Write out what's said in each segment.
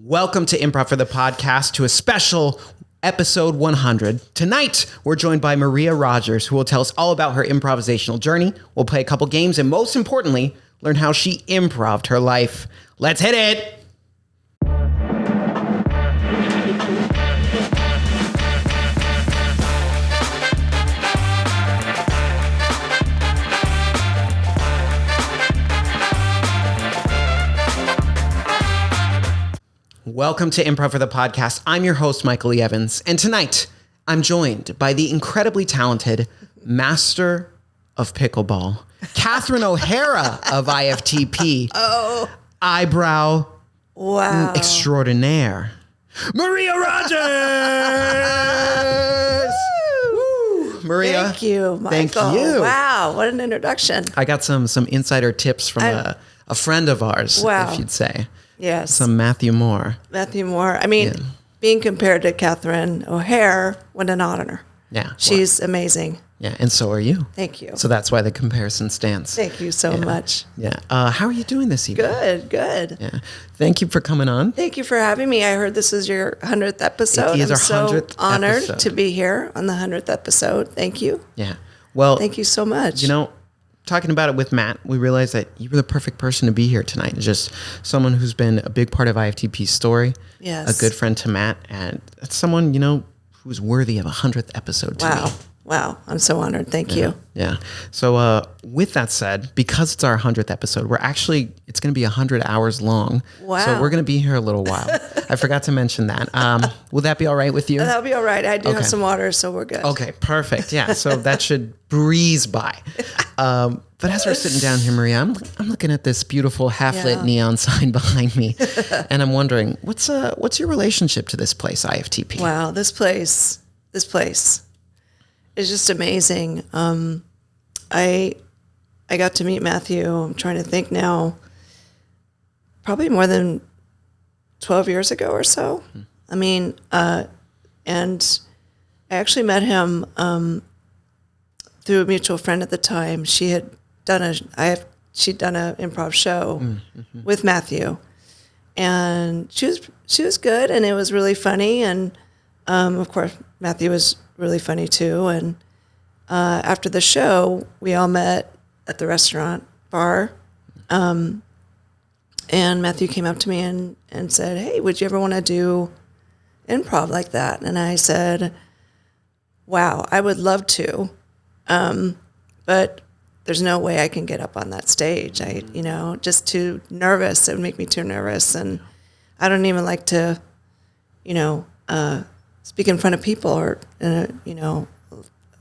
Welcome to Improv for the Podcast, to a special episode 100. Tonight, we're joined by Maria Rogers, who will tell us all about her improvisational journey. We'll play a couple games and, most importantly, learn how she improved her life. Let's hit it! Welcome to Improv for the Podcast. I'm your host, Michael E. Evans, and tonight I'm joined by the incredibly talented master of pickleball, Catherine O'Hara of IFTP, eyebrow extraordinaire, Maria Rogers. Woo! Maria, thank you, Michael. Thank you. Wow, what an introduction! I got some insider tips from a friend of ours, if you'd say. Yes. Some Matthew Moore. Matthew Moore. I mean, being compared to Catherine O'Hara, what an honor. Yeah. She's amazing. Yeah, and so are you. Thank you. So that's why the comparison stands. Thank you so much. Yeah. How are you doing this evening? Good. Yeah. Thank you for coming on. Thank you for having me. I heard this is your 100th episode. It is our 100th so honored episode. to be here on the 100th episode. Thank you. Yeah. Well, thank you so much. You know, talking about it with Matt, we realized that you were the perfect person to be here tonight. Just someone who's been a big part of IFTP's story. Yes. A good friend to Matt, and it's someone, who's worthy of a 100th episode to me. Wow. I'm so honored. Thank you. Yeah. So with that said, because it's our 100th episode, it's going to be 100 hours long. Wow. So we're going to be here a little while. I forgot to mention that. Will that be all right with you? That'll be all right. I do have some water, so we're good. Okay, perfect. Yeah. So that should breeze by. But as we're sitting down here, Maria, I'm looking at this beautiful half-lit neon sign behind me, and I'm wondering, what's your relationship to this place, IFTP? Wow, this place is just amazing. I got to meet Matthew. I'm trying to think now. Probably more than 12 years ago or so. I mean, and I actually met him through a mutual friend at the time. She'd done an improv show with Matthew, and she was good, and it was really funny, and of course Matthew was really funny too. And after the show, we all met at the restaurant bar, and Matthew came up to me and said, "Hey, would you ever want to do improv like that?" And I said, "Wow, I would love to, but there's no way I can get up on that stage. Just too nervous. It would make me too nervous, and I don't even like to, speak in front of people or in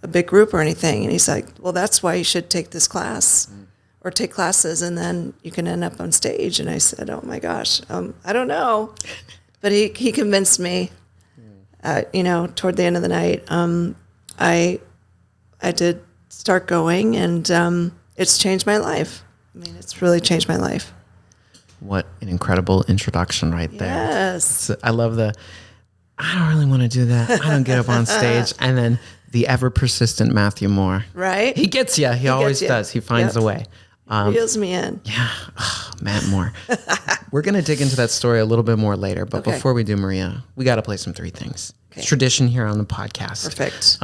a big group or anything." And he's like, "Well, that's why you should take this class or take classes, and then you can end up on stage." And I said, "Oh my gosh, I don't know," but he convinced me. Toward the end of the night, I did start going, and it's changed my life. I mean, it's really changed my life. What an incredible introduction right there. Yes. I love I don't really want to do that. I don't get up on stage. And then the ever persistent Matthew Moore. Right? He gets you. He always does. He finds a way. Reels me in. Yeah. Oh, Matt Moore. We're going to dig into that story a little bit more later. But before we do, Maria, we got to play some three things. Okay. It's tradition here on the podcast. Perfect.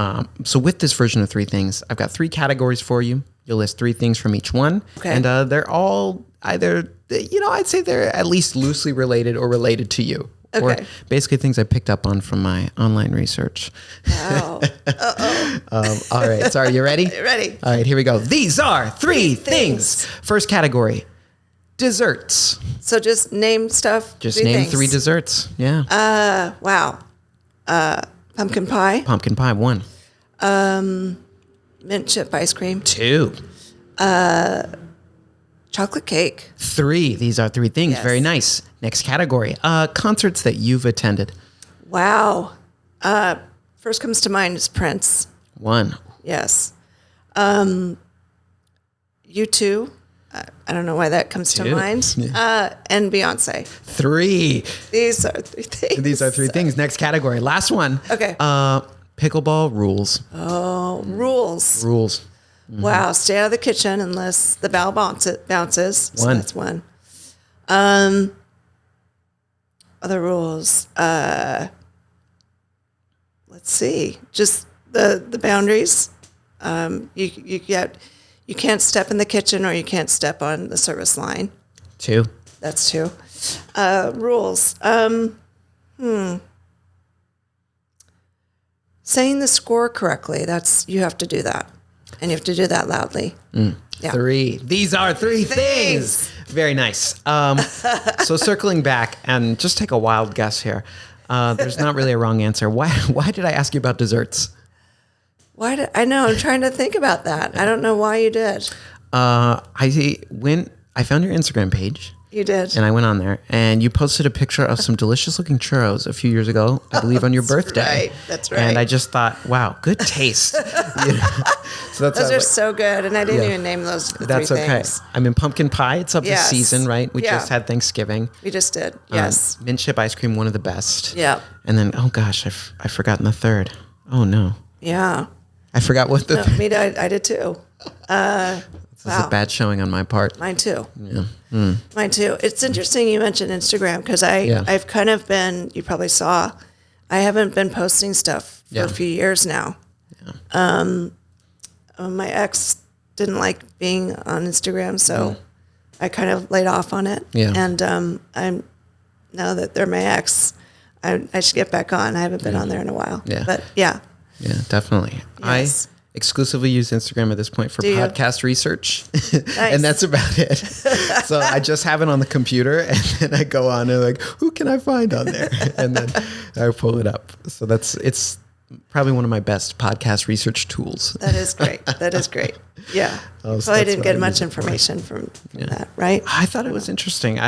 So with this version of three things, I've got three categories for you. You'll list three things from each one. Okay. And they're all either, I'd say they're at least loosely related or related to you. Okay. Or basically things I picked up on from my online research. Wow. All right. Sorry, you ready? Ready. All right, here we go. These are three things. First category, desserts. So just name stuff. Just name three desserts. Yeah. Wow. Pumpkin pie. Pumpkin pie, 1. Mint chip ice cream. 2. Chocolate cake. 3. These are three things. Yes. Very nice. Next category, concerts that you've attended. Wow. First comes to mind is Prince. 1. Yes. U2. I don't know why that comes to mind. And Beyonce. 3. These are three things. These are three things. Next category. Last one. Okay. Pickleball rules. Oh, rules. Rules. Mm-hmm. Wow. Stay out of the kitchen unless the bell bounces. So 1. that's 1. Other rules. Let's see. Just the boundaries. You can't step in the kitchen or you can't step on the service line. 2. That's 2. Rules. Saying the score correctly. You have to do that. And you have to do that loudly. Yeah. 3. These are 3 things. Very nice. So circling back and just take a wild guess here. There's not really a wrong answer. Why did I ask you about desserts? I know. I'm trying to think about that. I don't know why you did. I found your Instagram page. You did. And I went on there, and you posted a picture of some delicious-looking churros a few years ago, I believe, on your birthday. Right. That's right. And I just thought, wow, good taste. So those are so good, and I didn't even name those. That's okay. Things. I mean, pumpkin pie. It's up this season, right? We just had Thanksgiving. We just did. Yes. Mint chip ice cream, one of the best. Yeah. And then, oh gosh, I've forgotten the third. Oh no. Yeah. I forgot what the. Me, I did too. This is a bad showing on my part. Mine too. Yeah. Mine too. It's interesting you mentioned Instagram because I've kind of been, you probably saw, I haven't been posting stuff for a few years now. Yeah. My ex didn't like being on Instagram, so I kind of laid off on it. Yeah. And I'm now that they're my ex, I should get back on. I haven't been on there in a while. Yeah. But yeah. Yeah, definitely. Yes. I exclusively use Instagram at this point for podcast research. Nice. And that's about it. So I just have it on the computer, and then I go on and like, who can I find on there? And then I pull it up. So it's probably one of my best podcast research tools. That is great. That is great. Yeah. So I didn't get much information from that, right? I thought it was interesting.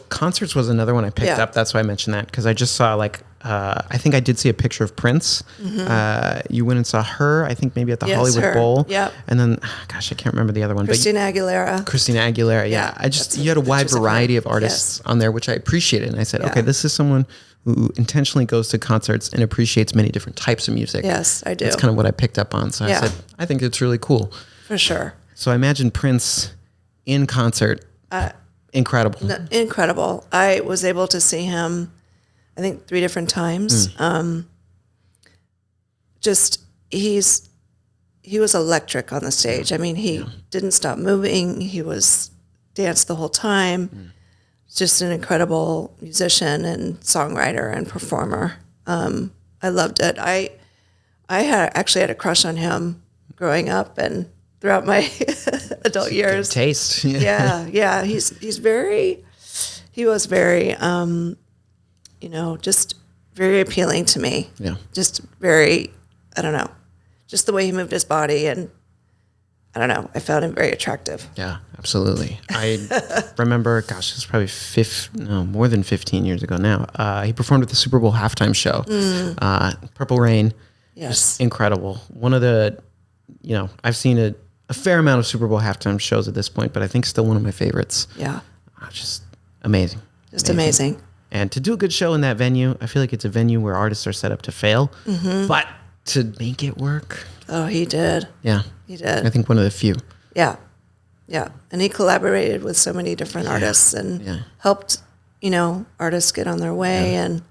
Concerts was another one I picked up. That's why I mentioned that, because I just saw I think I did see a picture of Prince. Mm-hmm. You went and saw her, I think maybe at the Hollywood Bowl. Yep. And then, gosh, I can't remember the other one. Christina Aguilera. Yeah. You had a wide variety of artists on there, which I appreciated. And I said, okay, this is someone who intentionally goes to concerts and appreciates many different types of music. Yes, I do. That's kind of what I picked up on. So I said, I think it's really cool. For sure. So I imagine Prince in concert, incredible. Incredible. I was able to see him, I think 3 different times. He was electric on the stage. I mean, he didn't stop moving. He was danced the whole time. Just an incredible musician and songwriter and performer. I loved it. I actually had a crush on him growing up and throughout my adult years. Good taste. Yeah. He was very, just very appealing to me. Yeah. Just very, I don't know, just the way he moved his body, and I don't know, I found him very attractive. Yeah, absolutely. I remember, gosh, it was probably more than 15 years ago now. He performed at the Super Bowl halftime show, Purple Rain. Yes. Just incredible. One of the, I've seen a fair amount of Super Bowl halftime shows at this point, but I think still one of my favorites. Yeah. Just amazing. Just amazing. And to do a good show in that venue, I feel like it's a venue where artists are set up to fail, but to make it work. Oh, he did. Yeah. He did. I think one of the few. Yeah. Yeah. And he collaborated with so many different artists and helped, artists get on their way. Yeah. And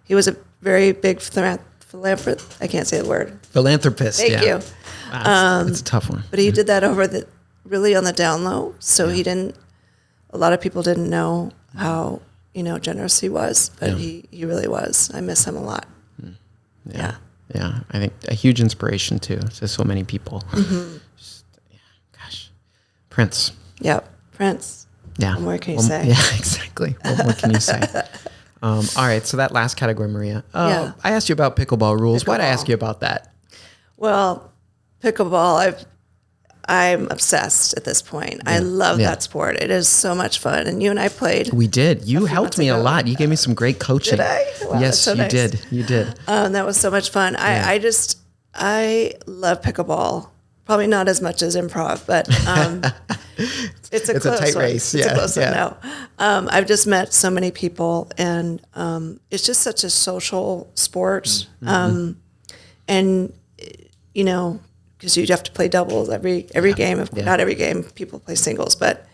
he was a very big philanthropist. I can't say the word. Philanthropist. Thank you. Wow, it's a tough one. But he did that really on the down low. So a lot of people didn't know how, generous he was, but he really was. I miss him a lot. Yeah. Yeah. I think a huge inspiration too to so many people. Gosh. Prince. Yep. Prince. Yeah. What more can you say? Yeah, exactly. What more can you say? All right. So that last category, Maria, I asked you about pickleball rules. Why'd I ask you about that? Well, pickleball, I'm obsessed at this point. I love that sport. It is so much fun. And you and I played. We did. You helped me a lot. You gave me some great coaching. Did I? Wow, yes, so you nice. did. You did. That was so much fun. I love pickleball. Probably not as much as improv, but it's a tight race. It's a close one. No. I've just met so many people, and it's just such a social sport. And because you have to play doubles every game. Not every game, people play singles, but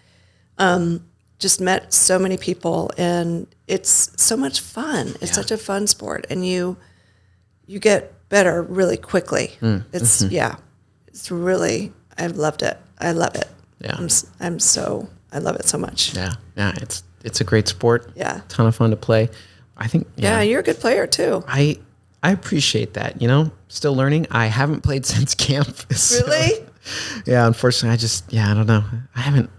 just met so many people, and it's so much fun. It's such a fun sport, and you get better really quickly. It's it's really, I've loved it. I love it. Yeah. I love it so much. Yeah. It's a great sport. Yeah. Ton of fun to play. I think. Yeah, you're a good player too. I appreciate that. You know, still learning. I haven't played since camp. So, Really? yeah. Unfortunately, I don't know. I haven't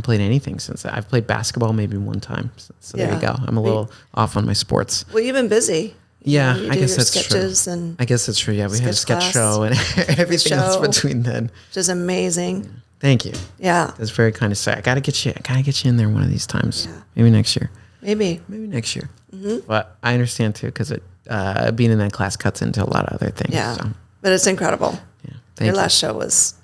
played anything since that. I've played basketball maybe one time. So there you go. I'm a little off on my sports. Well, you've been busy. Yeah, You I do guess your that's sketches true. And I guess that's true. Yeah, we had a sketch class. show and everything else show. between then. which is amazing. Thank you. Yeah. That's very kind of say. I gotta get you in there one of these times. Yeah. Maybe next year. Maybe Next year. But I understand too, because being in that class cuts into a lot of other things. Yeah. So, But it's incredible. yeah. Your Thank you. last show was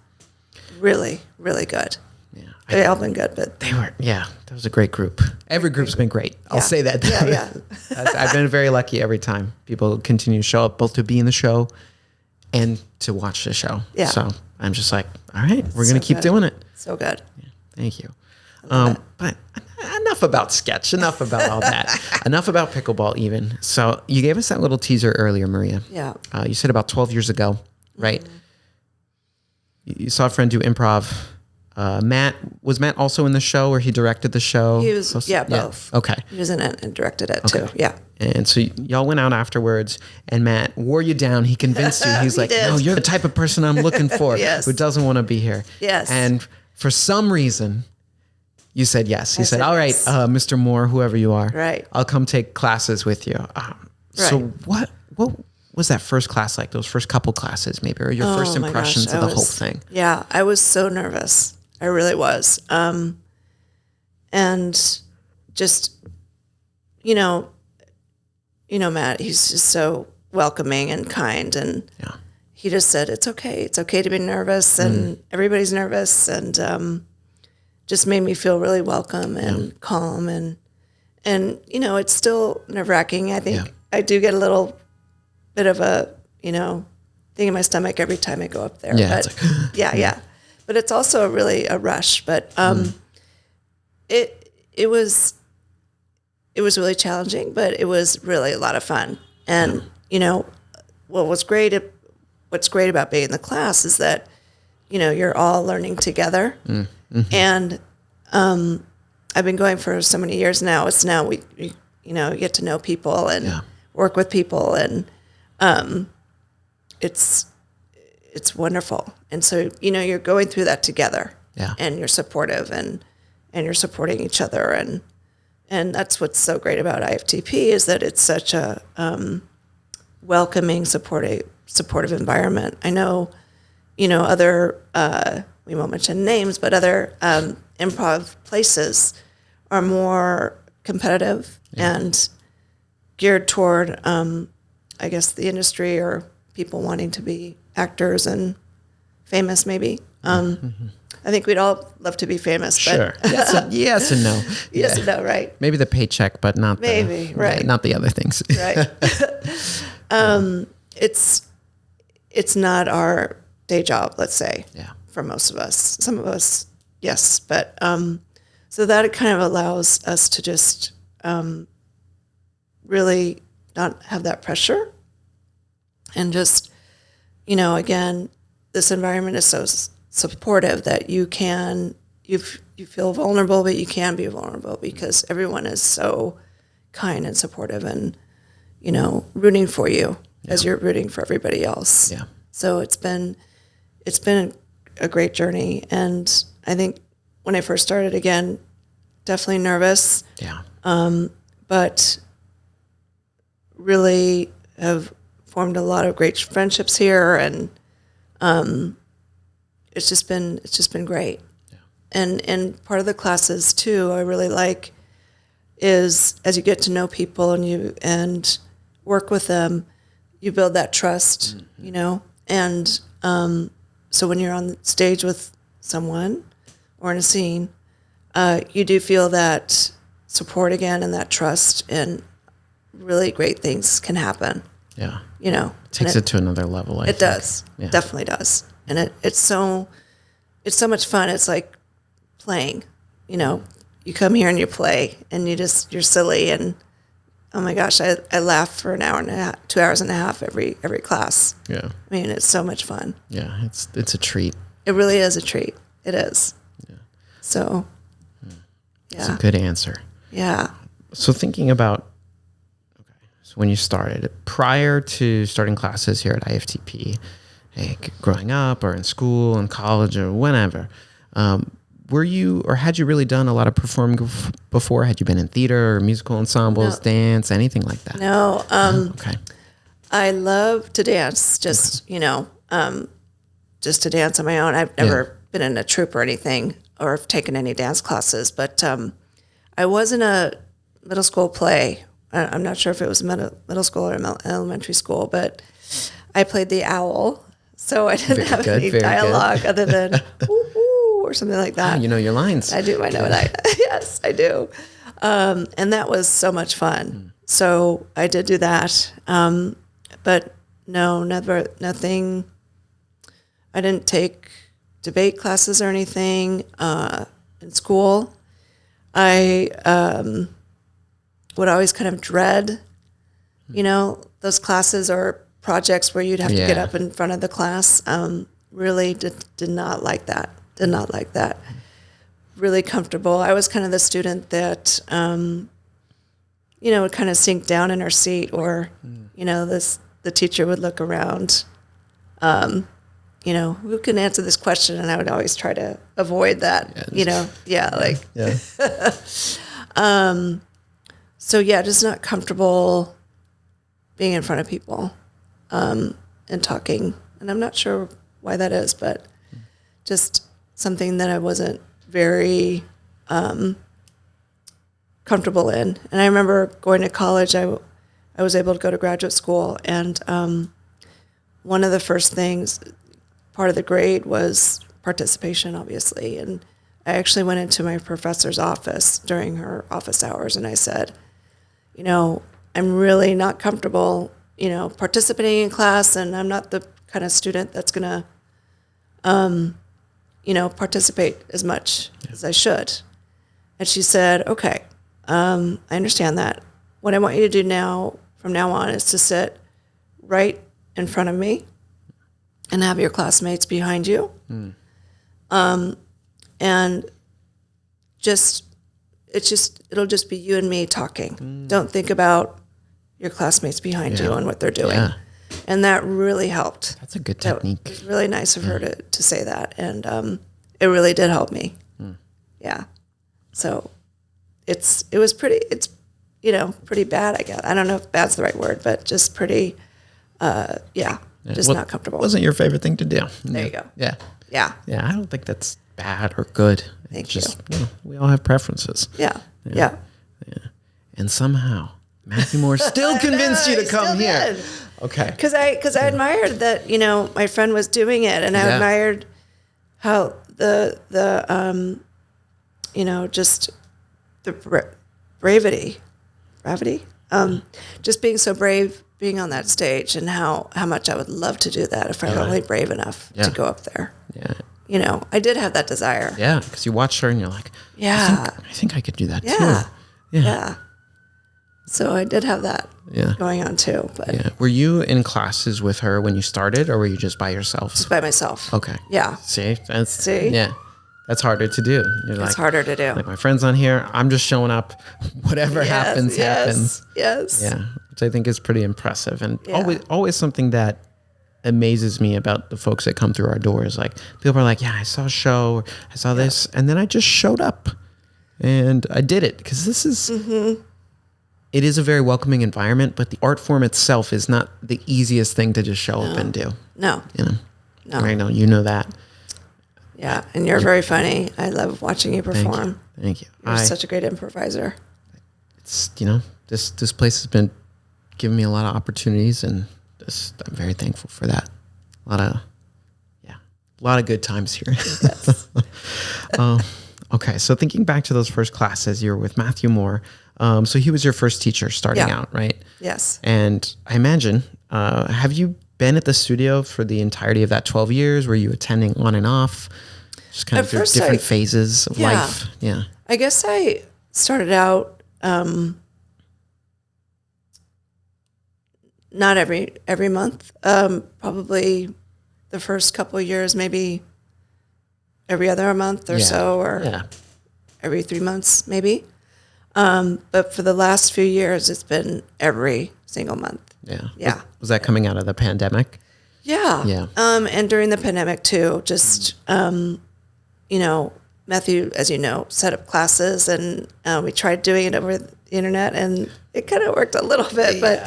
really, really good. Yeah. They all been good, but They were. Yeah. That was a great group. Every group's been great. I'll Yeah. say that. Yeah. I've been very lucky every time. People continue to show up, both to be in the show and to watch the show. Yeah. So I'm just like, all right, we're gonna So keep good. doing it. So good. Thank you. But enough about sketch. Enough about all that. Enough about pickleball even. So you gave us that little teaser earlier, Maria. Yeah. You said about 12 years ago, right? You saw a friend do improv. Matt, was Matt also in the show, or he directed the show? He was, both. Okay. He was in it and directed it too. Yeah. And so y'all went out afterwards, and Matt wore you down. He convinced you. He's He like, did. no, you're the type of person I'm looking for. Yes. Who doesn't want to be here. Yes. And for some reason, you said yes. He said, said all right, yes. Mr. Moore, whoever you are. Right. I'll come take classes with you. So what was that first class like? Those first couple classes maybe, or your first Oh my impressions gosh, of the I whole was- thing? Yeah. I was so nervous. I really was. And just, Matt, he's just so welcoming and kind. And Yeah. he just said, it's okay. It's okay to be nervous, and everybody's nervous. And just made me feel really welcome and calm. And it's still nerve wracking. I think I do get a little bit of a, thing in my stomach every time I go up there. Yeah, But it's like, yeah. But it's also really a rush. But it was really challenging, but it was really a lot of fun. And what's great about being in the class is that you're all learning together. And I've been going for so many years now. It's now we get to know people and work with people, and it's wonderful. And so you're going through that together. Yeah. And you're supportive, and you're supporting each other, and that's what's so great about IFTP is that it's such a welcoming, supportive environment. I know, other we won't mention names, but other improv places are more competitive and geared toward, I guess, the industry or people wanting to be actors and famous, maybe. I think we'd all love to be famous. Sure. But Yes and no. yes and no, right? Maybe the paycheck, but not Maybe, right. not the other things. Right. It's not our day job, let's say. Yeah. For most of us. Some of us, yes. But so that kind of allows us to just really not have that pressure, and just, again, this environment is so supportive that you feel vulnerable, but you can be vulnerable because everyone is so kind and supportive and, rooting for you as you're rooting for everybody else. Yeah. So it's been a great journey. And I think when I first started, again, definitely nervous, Yeah. but really have formed a lot of great friendships here, and it's just been great. Yeah. And part of the classes too, I really like, is as you get to know people and work with them, you build that trust, and so when you're on stage with someone or in a scene, you do feel that support again and that trust, and really great things can happen. Yeah. Takes it to another level. I It think. does. Yeah. Definitely does. And it's so much fun. It's like playing, you know, you come here and you play and you're silly. And oh my gosh, I laugh for an hour and a half, 2 hours and a half every class. Yeah. I mean, it's so much fun. Yeah. It's a treat. It really is a treat. It is. Yeah. So, That's a good answer. Yeah. So thinking about, so when you started, prior to starting classes here at IFTP, growing up or in school and college or whenever, were you, or had you really done a lot of performing before? Had you been in theater or musical ensembles, dance, anything like that? No. Okay. I love to dance, just to dance on my own. I've never been in a troupe or anything or have taken any dance classes, but I was in a middle school play. I'm not sure if it was middle school or elementary school, but I played the owl. So I didn't have any dialogue other than ooh, ooh, or something like that. You know your lines. I do. I know yes, I do. And that was so much fun. So I did do that. But no, nothing. I didn't take debate classes or anything in school. I would always kind of dread, those classes or projects where you'd have to get up in front of the class. Really did not like that. Did not like that. Really comfortable. I was kind of the student that, would kind of sink down in her seat, or, the teacher would look around, who can answer this question? And I would always try to avoid that, So just not comfortable being in front of people and talking. And I'm not sure why that is, but just something that I wasn't very comfortable in. And I remember going to college, I was able to go to graduate school, and one of the first things, part of the grade was participation, obviously. And I actually went into my professor's office during her office hours, and I said, I'm really not comfortable, participating in class, and I'm not the kind of student that's going to, participate as much as I should. And she said, okay, I understand that. What I want you to do now, from now on, is to sit right in front of me and have your classmates behind you. And it'll just be you and me talking. Don't think about your classmates behind you and what they're doing. Yeah. And that really helped. That's a good technique. It was really nice of her to say that. And it really did help me. Yeah. So it's pretty bad, I guess. I don't know if bad's the right word, but just pretty, not comfortable. Wasn't your favorite thing to do. There you go. Yeah. Yeah. Yeah, I don't think that's bad or good. Thank you. We all have preferences. Yeah. And somehow Matthew Moore still convinced you to come here. Did. Okay. Because I admired that, my friend was doing it, and I admired how just the bravity, just being so brave, being on that stage, and how much I would love to do that if I were only brave enough to go up there. Yeah. I did have that desire. Yeah, because you watched her and you're like, I think I could do that too. Yeah. So I did have that going on too. But were you in classes with her when you started, or were you just by yourself? Just by myself. Okay. Yeah. See? Yeah. That's harder to do. It's harder to do. Like, my friend's on here, I'm just showing up. Whatever happens. Yes. Yeah. Which I think is pretty impressive. And always something that amazes me about the folks that come through our doors. Like, people are like, I saw a show, or I saw this, and then I just showed up and I did it. Because this is, it is a very welcoming environment, but the art form itself is not the easiest thing to just show up and do. No. No. I know, you know that. Yeah, and you're very funny. I love watching you perform. Thank you. You're such a great improviser. It's, this place has been giving me a lot of opportunities, and I'm very thankful for that. A lot of good times here. Yes. Okay, so thinking back to those first classes, you were with Matthew Moore. So he was your first teacher starting out, right? Yes. And I imagine, have you been at the studio for the entirety of that 12 years? Were you attending on and off? Just kind of through different phases of life? Yeah. I guess I started out not every month. Probably the first couple of years, maybe every other month or so, or every 3 months, maybe. But for the last few years, it's been every single month. Yeah. Yeah. Was that coming out of the pandemic? Yeah. Yeah. And during the pandemic too, just, Matthew, as you know, set up classes, and we tried doing it over the internet, and it kind of worked a little bit, but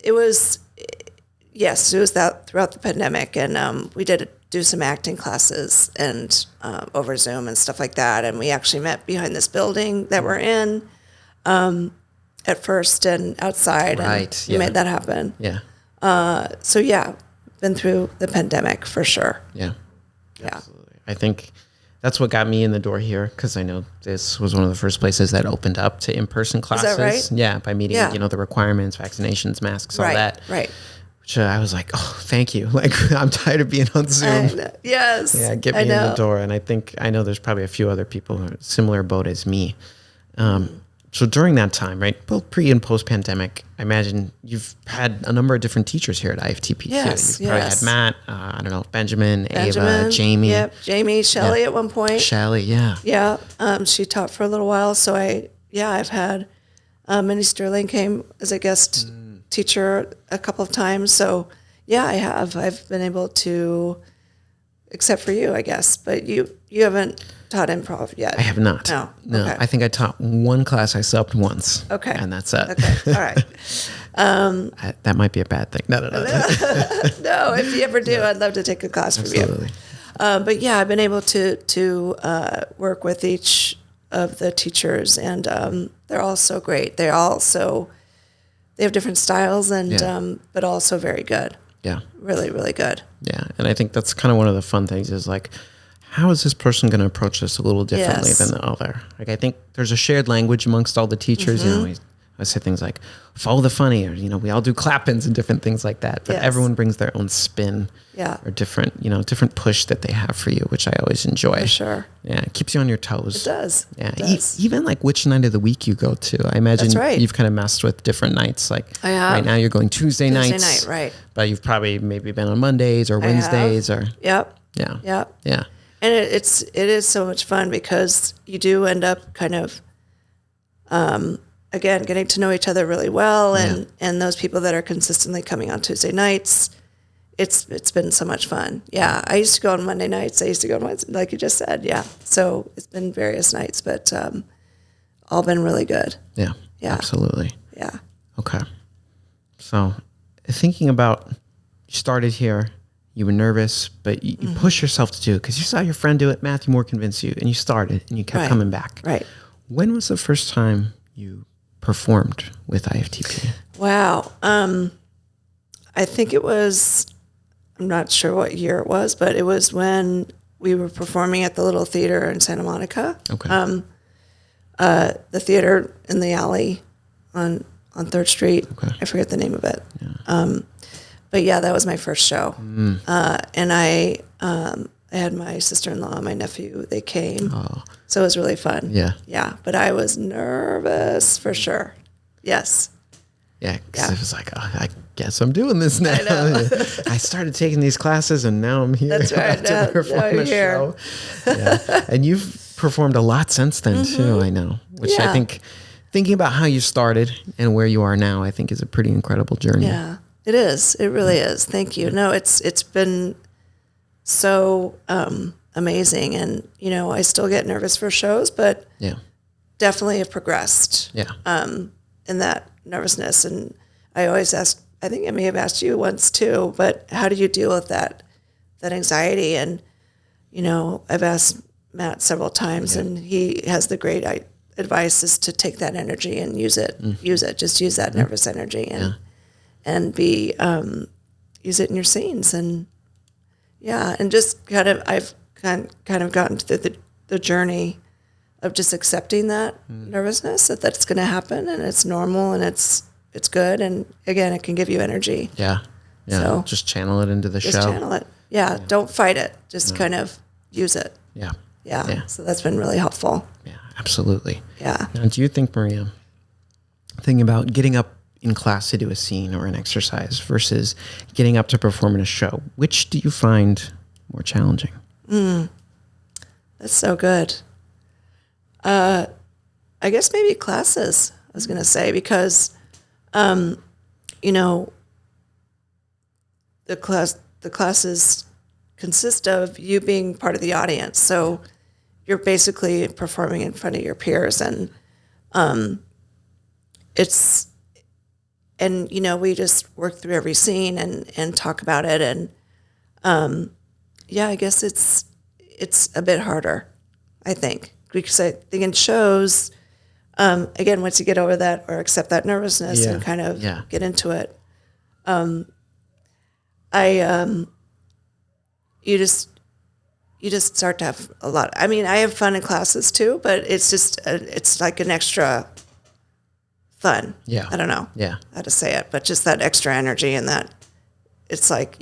it was that throughout the pandemic, and we did do some acting classes and over Zoom and stuff like that, and we actually met behind this building that we're in at first and outside, and we made that happen. Yeah. So yeah, been through the pandemic for sure. Yeah. Yeah. Absolutely. I think that's what got me in the door here, because I know this was one of the first places that opened up to in-person classes. Is that right? Yeah, by meeting, the requirements, vaccinations, masks, all that. Right. Which I was like, oh, thank you. Like, I'm tired of being on Zoom. Yes. Yeah, get me in the door. And I know there's probably a few other people who are similar boat as me. So during that time, right, both pre and post pandemic, I imagine you've had a number of different teachers here at IFTP. Yes, too. You've probably had Matt, Benjamin, Ava, Jamie. Yep, Jamie, Shelley at one point. Shelley, yeah. Yeah, she taught for a little while. So I've had Minnie Sterling came as a guest teacher a couple of times. So yeah, I have. I've been able to, except for you, I guess. But you haven't taught improv yet. I have not. No. Okay. I think I taught one class. I subbed once. Okay. And that's it. Okay. All right. That might be a bad thing. No. No, if you ever do, I'd love to take a class from you. But yeah, I've been able to work with each of the teachers, and they're all so great. They have different styles, and but also very good. Yeah. Really, really good. Yeah. And I think that's kind of one of the fun things is like, how is this person going to approach this a little differently than the other? Like, I think there's a shared language amongst all the teachers. I say things like, follow the funny, or, we all do clap-ins and different things like that. But everyone brings their own spin or different push that they have for you, which I always enjoy. For sure. Yeah, it keeps you on your toes. It does. Yeah, it does. Even like which night of the week you go to. I imagine you've kind of messed with different nights. Like I have. Right now you're going Tuesday nights. Tuesday night, right. But you've probably maybe been on Mondays or Wednesdays. Or Yep. Yeah. Yep. Yeah. And it is so much fun, because you do end up kind of, again, getting to know each other really well, and those people that are consistently coming on Tuesday nights, it's been so much fun. Yeah, I used to go on Monday nights. I used to go on Wednesday, like you just said. Yeah, so it's been various nights, but all been really good. Yeah. Absolutely. Yeah. Okay. So thinking about, you started here. You were nervous, but you push yourself to do it because you saw your friend do it. Matthew Moore convinced you, and you started, and you kept coming back. Right. When was the first time you performed with IFTP? Wow. I think it was, I'm not sure what year it was, but it was when we were performing at the Little Theater in Santa Monica. Okay. The theater in the alley on 3rd Street. Okay. I forget the name of it. Yeah. But yeah, that was my first show. And I had my sister-in-law, my nephew, they came. Oh. So it was really fun. Yeah. Yeah. But I was nervous for sure. Yes. Yeah. Because it was like, oh, I guess I'm doing this now. I know. I started taking these classes, and now I'm here. That's right. to perform a show. Yeah. And you've performed a lot since then, too, I know. Which I think, thinking about how you started and where you are now, I think is a pretty incredible journey. Yeah. It is. It really is. Thank you. No, it's been so amazing, and I still get nervous for shows, but definitely have progressed. Yeah. In that nervousness, and I always ask. I think I may have asked you once too, but how do you deal with that anxiety? And I've asked Matt several times, and he has the great advice is to take that energy and use it. Use it. Just use that nervous energy and be use it in your scenes, and and just kind of I've kind of gotten through the journey of just accepting that nervousness, that's going to happen, and it's normal, and it's good, and again, it can give you energy. Yeah. So just channel it into the show. Just channel it. Yeah. Don't fight it. Just kind of use it. Yeah. Yeah. So that's been really helpful. Yeah, absolutely. Yeah. Now, do you think, Maria, thinking about getting up in class to do a scene or an exercise versus getting up to perform in a show, which do you find more challenging? That's so good. I guess maybe classes, I was going to say, because, you know, the classes consist of you being part of the audience. So you're basically performing in front of your peers, and you know, we just work through every scene and talk about it. And yeah, I guess it's a bit harder, I think, because I think in shows, again, once you get over that or accept that nervousness and kind of get into it, you just start to have a lot. I mean, I have fun in classes too, but it's just it's like an extra fun. Yeah, I don't know how to say it, but just that extra energy and that it's like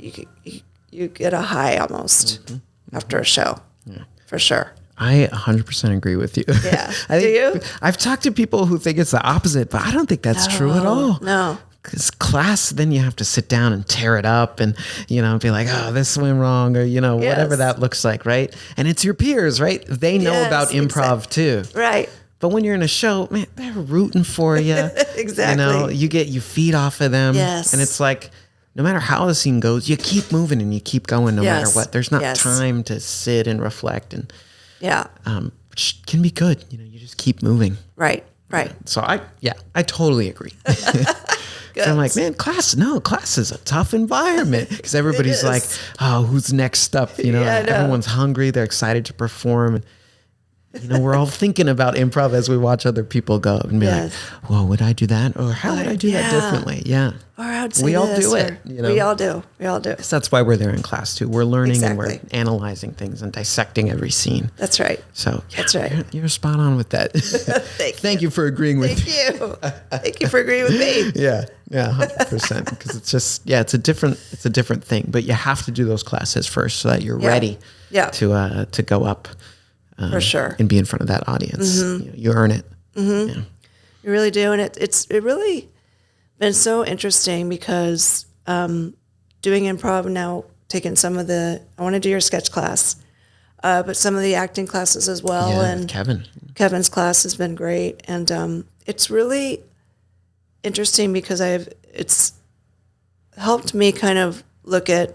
you get a high almost after a show, for sure. I 100% agree with you. Yeah. Do you? I've talked to people who think it's the opposite, but I don't think that's true at all. No. Because class, then you have to sit down and tear it up and, you know, be like, oh, this went wrong, or, you know, whatever that looks like, right? And it's your peers, right? They know about improv too. Right. But when you're in a show, man, they're rooting for you. Exactly. You know, you feed off of them. Yes. And it's like, no matter how the scene goes, you keep moving and you keep going no matter what. There's not time to sit and reflect, and which can be good. You know, you just keep moving. Right. So I totally agree. So I'm like, man, class is a tough environment, because everybody's like, oh, who's next up? You know, everyone's hungry. They're excited to perform. And, you know, we're all thinking about improv as we watch other people go and be like, well, would I do that? Or how would I do that differently? Yeah. Or I would say we all do it. You know? We all do. So that's why we're there in class too. We're learning and we're analyzing things and dissecting every scene. That's right. So that's right. You're spot on with that. Thank you for agreeing with me. Thank you. Thank you for agreeing with me. Yeah, 100%. Because it's just, it's a different thing. But you have to do those classes first so that you're ready to go up. For sure. And be in front of that audience. You earn it. Yeah. You really do. And it really been so interesting because doing improv now, taking some of I want to do your sketch class, but some of the acting classes as well. Yeah, and Kevin's class has been great. And it's really interesting because it's helped me kind of look at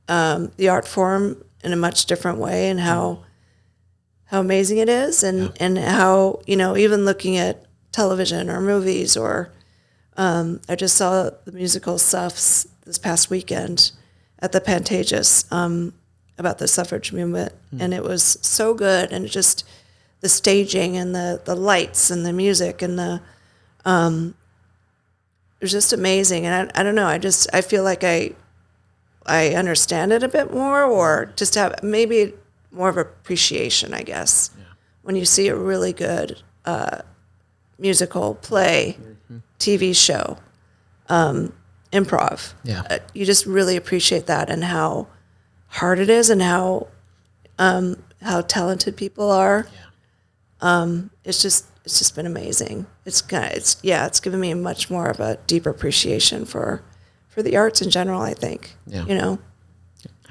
the art form in a much different way, and how amazing it is, and how, you know, even looking at television or movies, or I just saw the musical Suffs this past weekend at the Pantages about the suffrage movement, and it was so good, and just the staging and the lights and the music and it was just amazing. And I don't know, I feel like I understand it a bit more, or just have maybe more of appreciation, I guess, when you see a really good musical, play, TV show, improv. You just really appreciate that, and how hard it is, and how talented people are. It's just been amazing. It's given me much more of a deeper appreciation for the arts in general, I think. You know?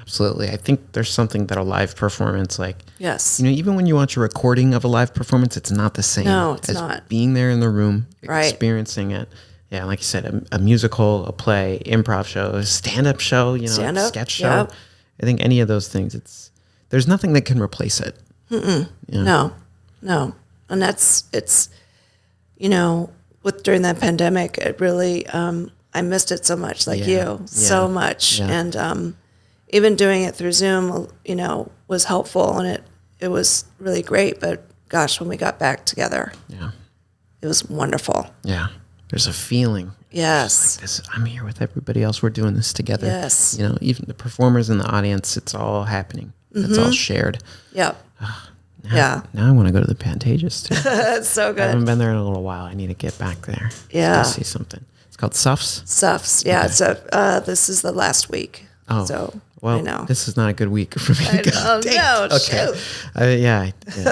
Absolutely. I think there's something that a live performance, like, you know, even when you watch a recording of a live performance, it's not the same as not. Being there in the room, experiencing it. Yeah, like you said, a musical, a play, improv show, a stand-up show, you know, sketch show. I think any of those things, there's nothing that can replace it. No. And it's, you know, during that pandemic, it really, I missed it so much, so much. And even doing it through Zoom, you know, was helpful, and it was really great. But gosh, when we got back together, it was wonderful. Yeah, there's a feeling. Yes, like this, I'm here with everybody else. We're doing this together. Yes, you know, even the performers in the audience, it's all happening. It's all shared. Yep. Now I want to go to the Pantages too. It's so good. I haven't been there in a little while. I need to get back there. Yeah, see something. It's called Suffs. Suffs. Yeah, okay. It's this is the last week Oh, So well, I know. this is not a good week for me. Oh, no, Okay. shoot. Yeah.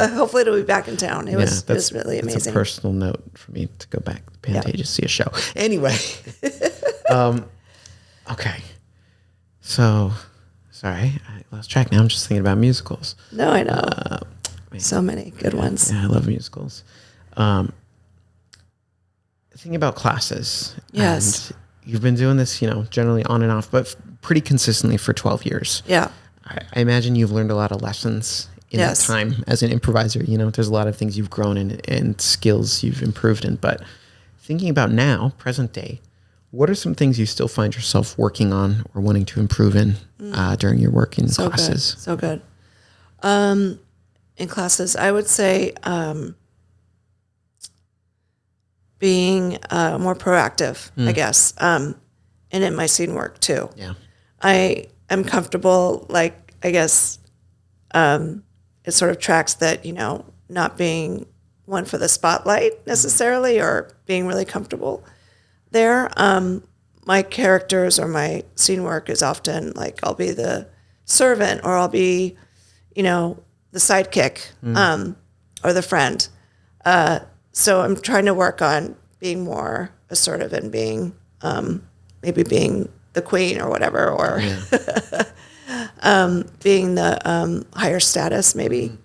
Hopefully it'll be back in town. It was really amazing. It's a personal note for me to go back to Pantages to see a show. Anyway. Okay. So, sorry, I lost track now. I'm just thinking about musicals. No, I know. So many good ones. Yeah, I love musicals. Thinking about classes. Yes. And you've been doing this, generally on and off, but pretty consistently for 12 years. Yeah. I imagine you've learned a lot of lessons in that time as an improviser. There's a lot of things you've grown in and skills you've improved in. But thinking about now, present day, what are some things you still find yourself working on or wanting to improve in during your work in classes? So good. In classes, I would say being more proactive, I guess, and in my scene work too. Yeah. I am comfortable, like, I guess it sort of tracks that, not being one for the spotlight necessarily or being really comfortable there. My characters or my scene work is often like I'll be the servant or I'll be, the sidekick or the friend. So I'm trying to work on being more assertive and being maybe being the queen or whatever, or being the higher status maybe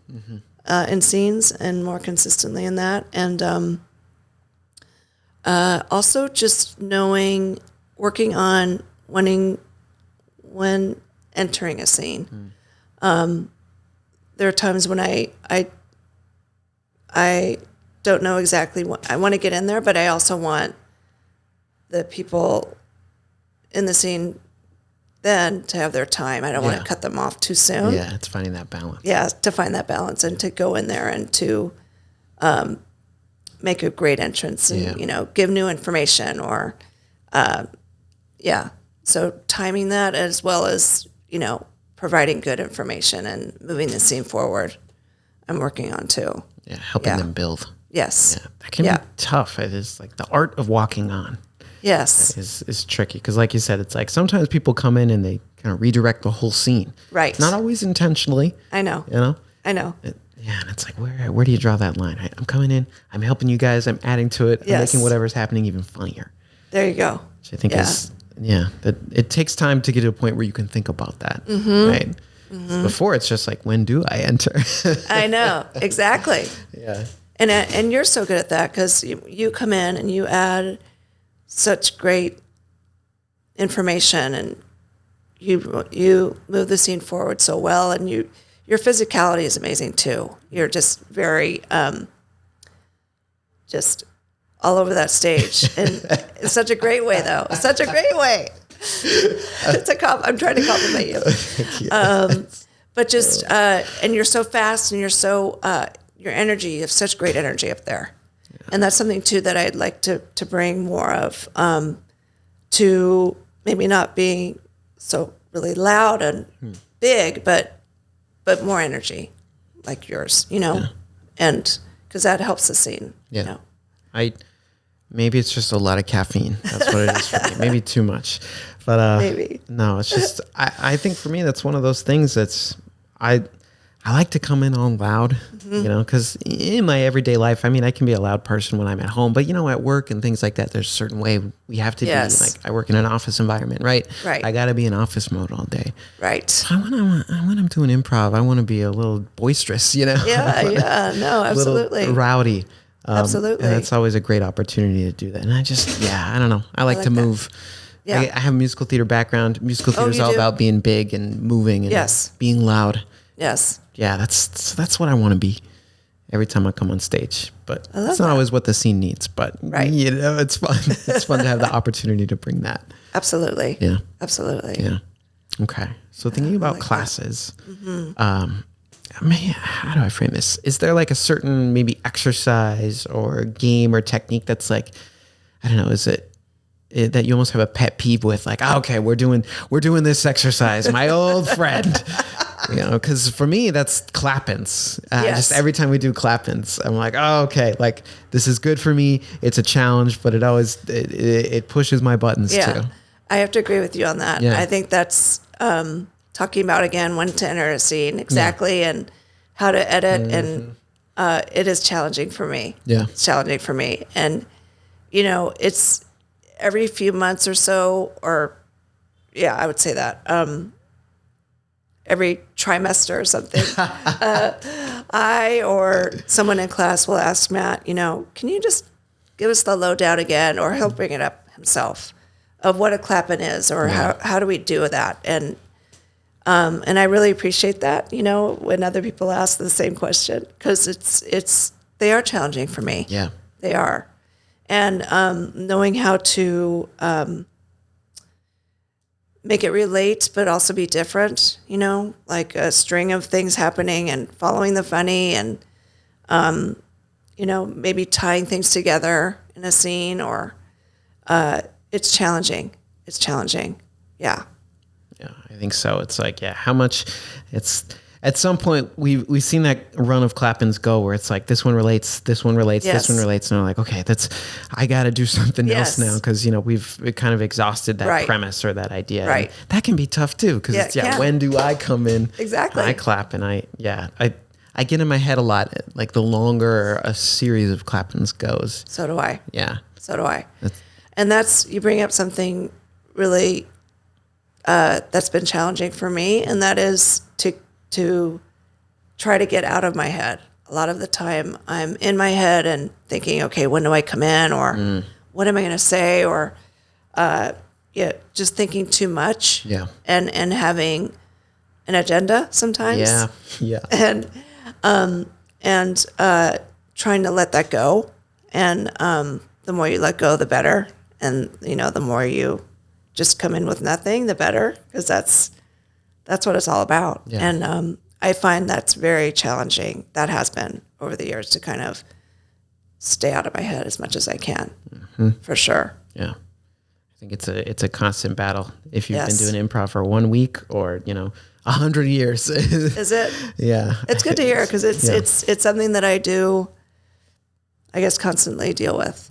in scenes and more consistently in that. And also just working on when entering a scene. There are times when I don't know exactly what I want to get in there, but I also want the people in the scene then to have their time. I don't want to cut them off too soon. Yeah, it's finding that balance. Yeah, to find that balance and to go in there and to make a great entrance and, give new information or, So timing that as well as, providing good information and moving the scene forward, I'm working on too. Yeah, helping them build. Yes. Yeah, that can be tough. It is like the art of walking on. Yes. Is tricky because, like you said, it's like sometimes people come in and they kind of redirect the whole scene. Right. Not always intentionally. I know. I know. And it's like where do you draw that line? I'm coming in. I'm helping you guys. I'm adding to it. I'm making whatever's happening even funnier. There you go. Which I think is that it takes time to get to a point where you can think about that. Right. Mm-hmm. Before it's just like, when do I enter? I know exactly. Yeah. And you're so good at that because you come in and you add such great information and you move the scene forward so well, and your physicality is amazing too. You're just very just all over that stage in such a great way, though. Such a great way. I'm trying to compliment you. But just and you're so fast and you're so your energy, you have such great energy up there. Yeah. And that's something too that I'd like to bring more of, to maybe not being so really loud and big, but more energy like yours, and because that helps the scene. Yeah. Maybe it's just a lot of caffeine. That's what it is for me. Maybe too much, but maybe no, it's just, I think for me, that's one of those things that's, I like to come in all loud, because in my everyday life, I can be a loud person when I'm at home, but at work and things like that, there's a certain way we have to be. Like, I work in an office environment, right? Right. I got to be in office mode all day. Right. So when I'm doing improv, I want to be a little boisterous, Yeah. No, absolutely. A little rowdy. Absolutely. And that's always a great opportunity to do that. And I just, I don't know. I like to move. Yeah. I have a musical theater background. Musical theater is all about being big and moving and being loud. Yes. Yeah, that's what I want to be every time I come on stage. But it's not always what the scene needs. But it's fun. It's fun to have the opportunity to bring that. Absolutely. Yeah. Absolutely. Yeah. Okay. So thinking about classes, how do I frame this? Is there like a certain maybe exercise or game or technique that's like, I don't know, is it that you almost have a pet peeve with, like, okay, we're doing this exercise, my old friend. Because for me, that's clap-ins. Just every time we do clap-ins, I'm like, oh, okay, like this is good for me. It's a challenge, but it always it pushes my buttons too. I have to agree with you on that. Yeah. I think that's talking about again when to enter a scene exactly and how to edit, and it is challenging for me. Yeah, it's challenging for me, and it's every few months or so, or I would say that every trimester or something. I or someone in class will ask Matt, can you just give us the lowdown again, or he'll bring it up himself of what a clap-in is, or how do we do that, and I really appreciate that, when other people ask the same question, because they are challenging for me. Yeah, they are, and knowing how to make it relate, but also be different, like a string of things happening and following the funny, and maybe tying things together in a scene, or it's challenging. It's challenging. Yeah. Yeah, I think so. It's like, how much it's at some point we've seen that run of clap-ins go where it's like this one relates, this one relates, this one relates, and we're like, okay, I got to do something else now, because we've kind of exhausted that premise or that idea. Right. And that can be tough too, because when do I come in? Exactly. I clap, and I get in my head a lot, like the longer a series of clap-ins goes. So do I. Yeah. So do I. And you bring up something really that's been challenging for me, and that is to try to get out of my head. A lot of the time I'm in my head and thinking, okay, when do I come in, or what am I going to say, or just thinking too much. Yeah. And having an agenda sometimes. Yeah. Yeah. And trying to let that go. And the more you let go, the better. And the more you just come in with nothing, the better, because that's what it's all about. Yeah. And I find that's very challenging. That has been over the years, to kind of stay out of my head as much as I can, for sure. Yeah, I think it's a constant battle. If you've been doing improv for 1 week or 100 years, is it? Yeah, it's good to hear, because it's something that I do, I guess, constantly deal with.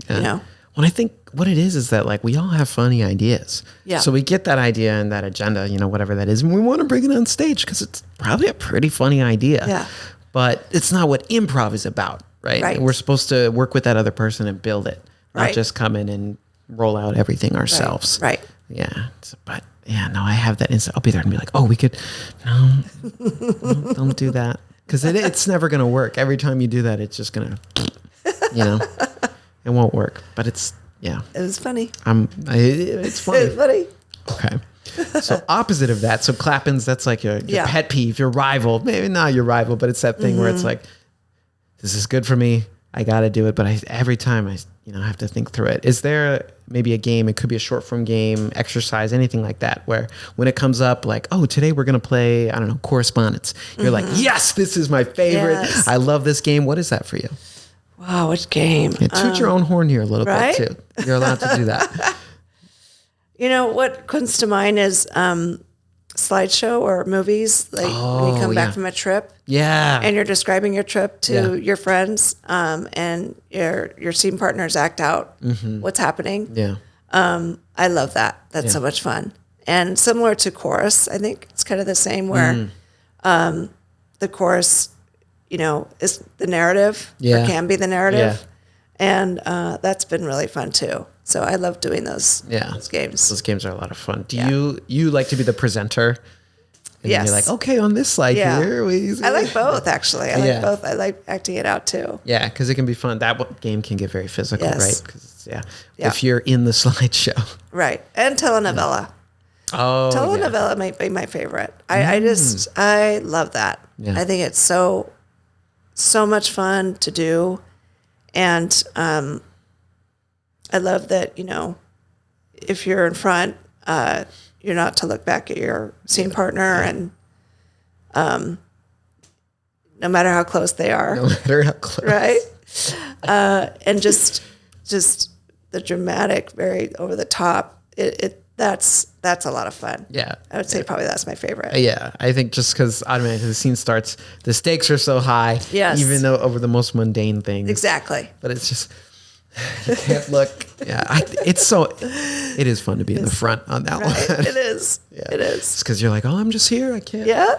Well, I think what it is that, like, we all have funny ideas. Yeah. So we get that idea and that agenda, whatever that is, and we want to bring it on stage because it's probably a pretty funny idea. Yeah. But it's not what improv is about, right? Right. We're supposed to work with that other person and build it, not just come in and roll out everything ourselves. Right. Yeah. But I have that instant. I'll be there and be like, oh, we could, no, don't do that. Because it's never going to work. Every time you do that, it's just going to, it won't work, but it was funny. It's funny. It's funny. Okay. So opposite of that, so clap-ins, that's like your pet peeve, your rival. Maybe not your rival, but it's that thing where it's like, this is good for me. I got to do it. But every time I have to think through it. Is there maybe a game? It could be a short form game, exercise, anything like that, where when it comes up, like, oh, today we're going to play, I don't know, correspondence. You're like, yes, this is my favorite. Yes. I love this game. What is that for you? Wow, which game? Yeah, toot your own horn here a little bit too. You're allowed to do that. What comes to mind is slideshow or movies, like when you come back from a trip. Yeah. And you're describing your trip to your friends, and your scene partners act out what's happening. Yeah. I love that. That's so much fun. And similar to chorus, I think it's kind of the same, where the chorus is the narrative, or can be the narrative. And that's been really fun too. So I love doing those games. Those games are a lot of fun. Do you like to be the presenter? And yes. You're like, okay, on this slide here. I like both, actually. I like both. I like acting it out too. Yeah, because it can be fun. That game can get very physical, right? Because if you're in the slideshow. Right. And telenovela. Oh, telenovela might be my favorite. I love that. Yeah. I think it's so much fun to do. And I love that, if you're in front, you're not to look back at your scene partner, and no matter how close they are. No matter how close. Right? And just the dramatic, very over the top, that's a lot of fun. Yeah. I would say probably that's my favorite. Yeah. I think just because automatically the scene starts, the stakes are so high. Yes. Even though over the most mundane things. Exactly. But it's just, you can't look. Yeah. It's so, It is fun to be in the front on that one. It is. Yeah. It is. It's because you're like, oh, I'm just here. I can't. Yeah.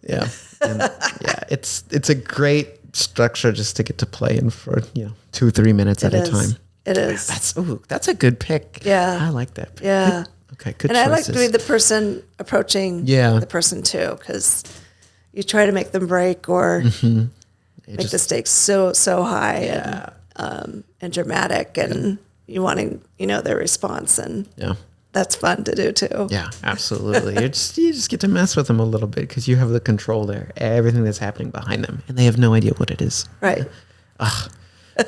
Yeah. And yeah. It's a great structure just to get to play in for 2-3 minutes at a time. It is. That's a good pick. Yeah. I like that pick. Yeah. Okay. Good. And choices. I like doing the person approaching the person too, because you try to make them break or make the stakes so high and dramatic, and you wanting their response, and that's fun to do too. Yeah, absolutely. you just get to mess with them a little bit because you have the control there, everything that's happening behind them, and they have no idea what it is. Right.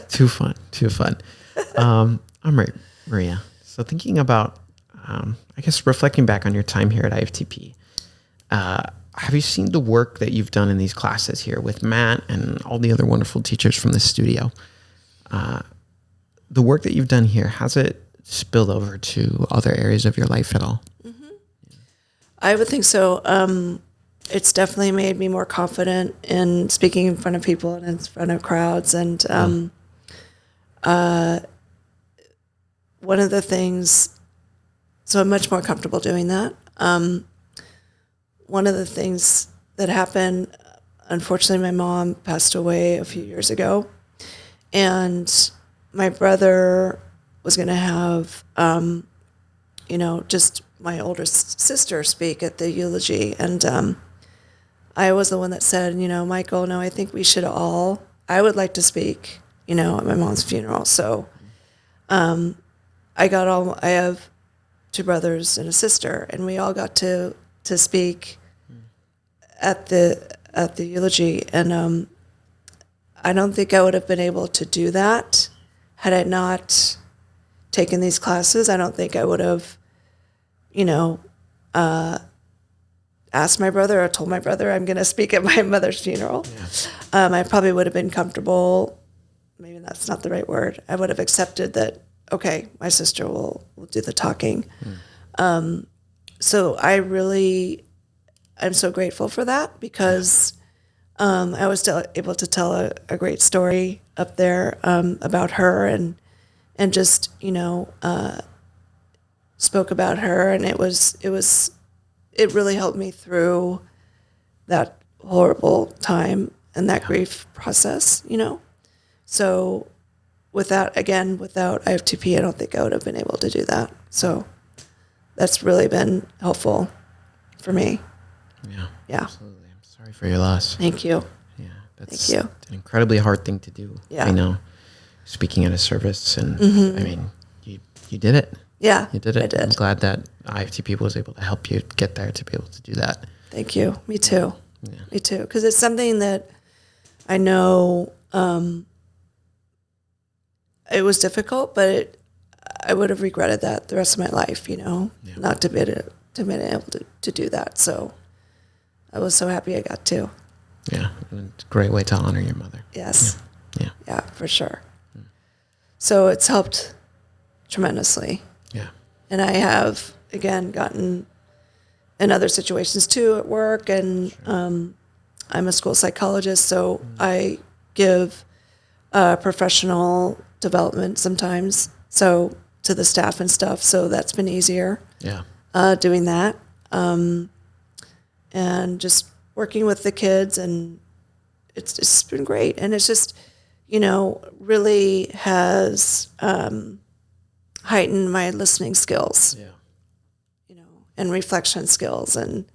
Too fun. All right, Maria. So thinking about, I guess reflecting back on your time here at IFTP, have you seen the work that you've done in these classes here with Matt and all the other wonderful teachers from the studio? The work that you've done here, has it spilled over to other areas of your life at all? Mm-hmm. I would think so. It's definitely made me more confident in speaking in front of people and in front of crowds. And one of the things, so I'm much more comfortable doing that. One of the things that happened, unfortunately, my mom passed away a few years ago, and my brother was going to have, just my older sister speak at the eulogy. And I was the one that said, Michael, no, I think we should I would like to speak, at my mom's funeral. So I have 2 brothers and a sister, and we all got to speak at the eulogy. And I don't think I would have been able to do that had I not taken these classes. I don't think I would have, asked my brother or told my brother I'm going to speak at my mother's funeral. Yeah. I probably would have been comfortable. Maybe that's not the right word. I would have accepted that, okay, my sister will do the talking. So I'm so grateful for that, because I was able to tell a great story up there about her, and just spoke about her, and it really helped me through that horrible time and that grief process. So without IFTP, I don't think I would have been able to do that. So that's really been helpful for me. Yeah. Absolutely. I'm sorry for your loss. Thank you. Yeah. Thank you. It's an incredibly hard thing to do. Yeah. I know. Speaking at a service, and I mean, you did it. Yeah. You did it. I did. I'm glad that IFTP was able to help you get there to be able to do that. Thank you. Me too. Yeah. Me too. Because it's something that I know it was difficult, but I would have regretted that the rest of my life, not to be able to do that. So I was so happy I got to. Yeah. It's a great way to honor your mother. Yes. Yeah. Yeah, for sure. So it's helped tremendously. Yeah. And I have, again, gotten in other situations too at work, and I'm a school psychologist, so I give professional development sometimes, so to the staff and stuff, so that's been easier. Yeah. Doing that. And just working with the kids, and it's just been great. And it's just, really has heightened my listening skills. Yeah. And reflection skills, and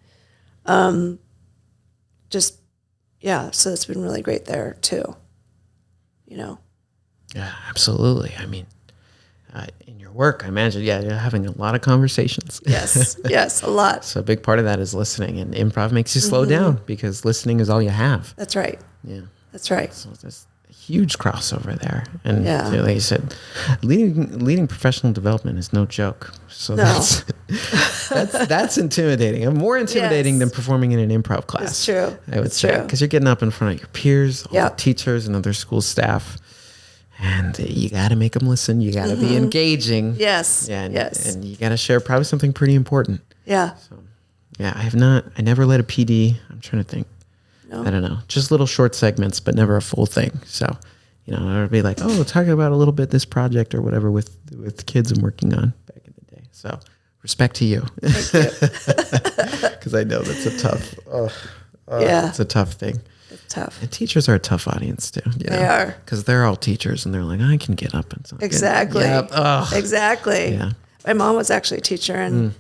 so it's been really great there too. Yeah, absolutely. I mean, in your work, I imagine, you're having a lot of conversations. Yes, a lot. So a big part of that is listening, and improv makes you slow down because listening is all you have. That's right. Yeah. That's right. So there's a huge crossover there. And Yeah. like you said, leading professional development is no joke. So No. that's intimidating. More intimidating Yes. than performing in an improv class. It's true. I would It's say, true. because you're getting up in front of your peers, all Yeah. the teachers and other school staff. And you got to make them listen. You got to be engaging. Yes. Yeah, Yes. and you got to share probably something pretty important. Yeah. So, yeah, I never led a PD. I'm trying to think. No. I don't know. Just little short segments, but never a full thing. So, I would be like, talk about a little bit this project or whatever with kids I'm working on back in the day. So respect to you. Thank you. Because I know that's a tough, Yeah. it's a tough thing. It's tough. And teachers are a tough audience too. They are. Because they're all teachers and they're like, I can get up and something. Exactly. Yep. Ugh. Exactly. Yeah. My mom was actually a teacher, and